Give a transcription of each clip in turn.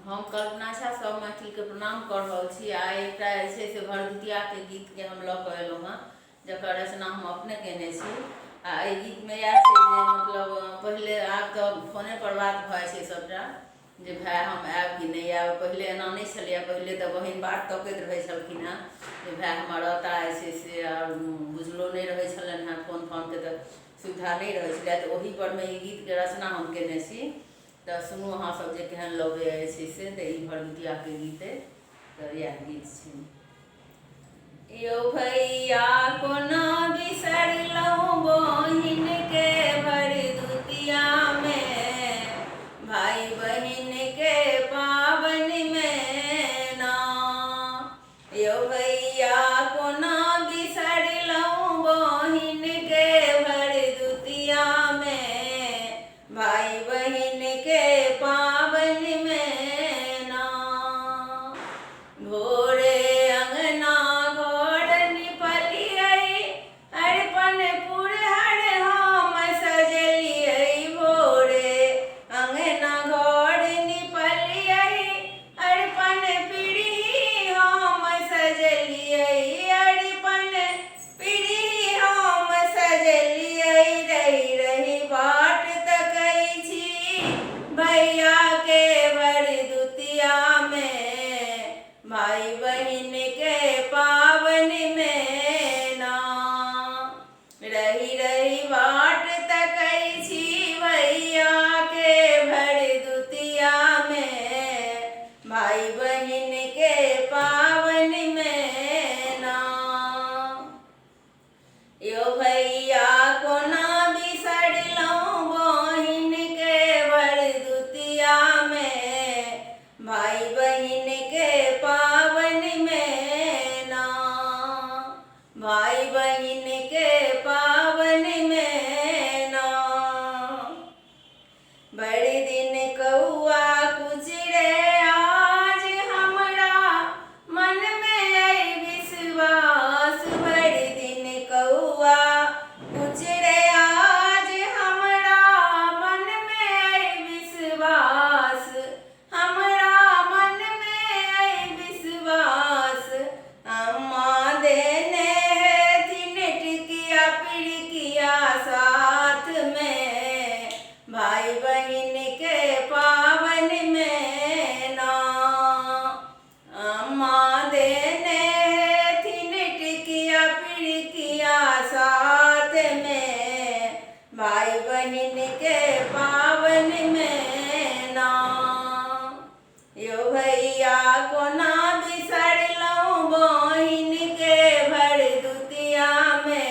हम कल्पना झा सब मैथिल के प्रणाम कर रहल छी। आ एकटा जे छै से भरदुतिया के गीत के हम लऽ कऽ एलहुँ हँ, जकर रचना हम अपने केने छी। आ एहि गीतमे इएह छै जे मतलब पहिले आब तऽ फोने पर बात भऽ जाइ छै सबटा, जे भाय हम आयब कि नहि आयब। पहिले एना नहि छलैए, पहिले तऽ बहिन बाट तकैत रहै छलखिन हेँ जे भाय हमर अता जे छै से, आओर बुझलो नहि रहै छलनि हेँ, फोन फानके तऽ सुविधा नहि रहै छलै। तऽ ओही परमे ई गीतके रचना हम केने छी। तऽ सुनू अहाँ सब जे केहन लगैए जे छै से। तऽ ई भरदुतियाके गीत अइ, तऽ इएह गीत छै। यौ भैया कोना बिसरलहुँ बहिनके भरदुतियामे, भाय बहिनके पाबनिमे ना। यौ भैया कोना बिसरलहुँ बहिनके भरदुतियामे, भाय बहिनके पाबनिमे ना। भोरे अंगना घर निपलियै, अरिपन पुरहर हम सजलियै। भोरे अंगना घर निपलियै, अरिपन पीढ़ी हम सजलियै। अरिपन पीढ़ी हम सजलियै। रही रही बाट तकै छी भैया के भरदुतियामे, भाई बहिन के पाबनिमे ना। रही रही बाट तकै छी भैया के भरदुतियामे, भाई बहिन के पाबनिमे ना। यौ भैया कोना बिसरलहुँ बहिनके भरदुतियामे, भाई बहिन के पाबनिमे ना। भाई बहिन के पाबनिमे ना। बड़ी दिन कौआ कुचरे आज हमरा मन में आई विश्वास। बड़ी दिन कौआ कुचरे आज हमरा मन में आई विश्वास। हमरा मन में आई विश्वास। अम्मा देने हेथिन टिकिया पिड़किया साथ में, भाई बहिन के पावन में ना। अम्मा देने हेथिन टिकिया पिड़किया साथ में, भाई बहिन के पावन में ना। यौ भैया कोना बिसरलहुँ बहिन के भरदुतियामे,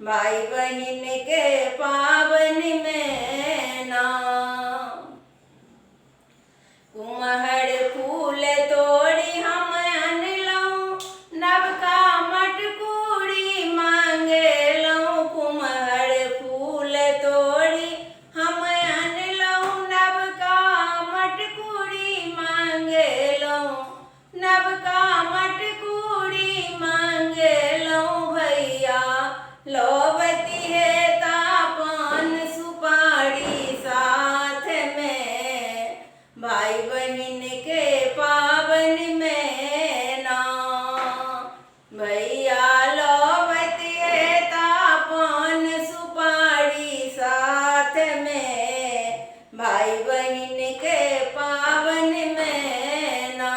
भाई बहिन के पाबनिमे ना। कुम्हर फूल तोड़ी हम अनलहुँ, नवका मटकुरी मांगेलहुँ। कुम्हर फूल तोड़ी हम अनलहुँ, नवका मटकुरी मांगेलहुँ। नवका मटकुरी मांगेलहुँ। भैया लौबती है पान सुपारी साथ में, भाई बहिन के पावन में ना। भैया लौबती है पान सुपारी साथ में, भाई बहिन के पावन में ना।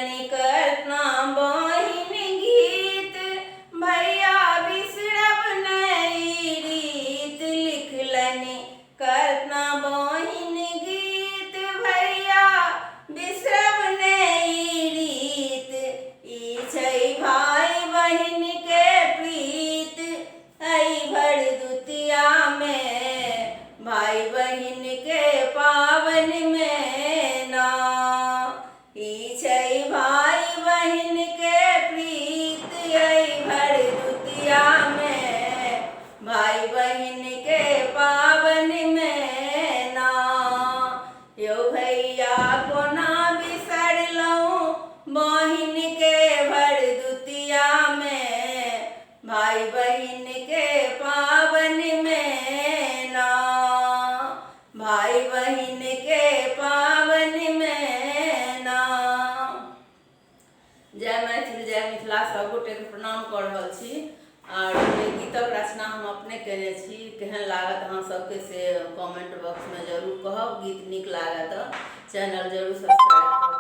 लिखलनि करतना बहिन गीत, भैया बिसरब नहीं रीत। लिखलनि करतना बहिन गीत, भैया बिसरब नहीं रीत। ई छै भाई बहिन के प्रीत, आई भरदुतिया में भाई बहिन के पावन में ना। ई छै भाई बहिन के प्रीत, आई भरदुतिया में भाई बहिन के पावन में ना। यौ भैया कोना बिसरलहुँ बहिन के भरदुतिया में भाई बहिन के पावन में ना। भाई बहिन के पावन में ना। जय मैथिल जय मिथिला, सब गोटे के प्रणाम कर रहल छी। और ये गीतक रचना हम अपने केने छी। केहन लागत अहाँ सबके से कमेंट बॉक्स में जरूर कहब। गीत नीक लागत चैनल जरूर सब्सक्राइब करब।